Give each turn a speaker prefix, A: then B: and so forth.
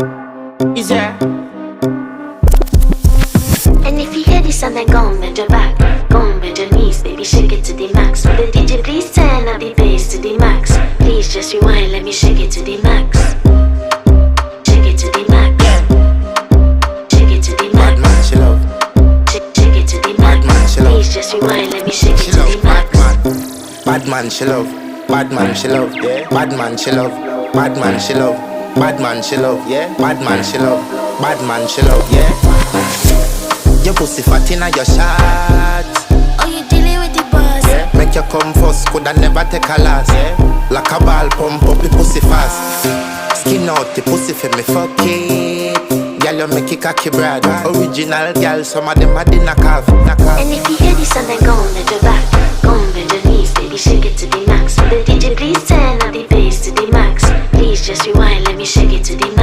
A: Is there?
B: And if you hear this and then go on bend your back, go on bend your knees, baby shake it to the max. Will the DJ please turn up the bass to the max? Please just rewind, let me shake it to the max. Shake it to the max. Shake it to the max.
C: Bad man, she love.
B: Shake it to the max.
C: Bad man, she love.
B: Please just rewind, let me shake it
C: She
B: to
C: love.
B: the max.
C: Bad man, she love. Bad man, she love. Yeah. Bad man, she love. Bad man, she love. Bad man, she love. Yeah. Bad man, she love. Bad man, she love. Yeah. Your pussy fat inna your shot.
B: Oh, you dealing with the boss?
C: Yeah. Make you come first, coulda never take a last. Yeah. Like a ball pump up the pussy fast. Skin out the pussy for me fuck it. Girl, you make it cocky brad. Original girl, some of them a dinner calf.
B: And if you hear this and then go on bend your back, go on bend your knees, baby shake it to the max. Will the DJ please turn up the bass to the max? Please just rewind, let me shake it to the max.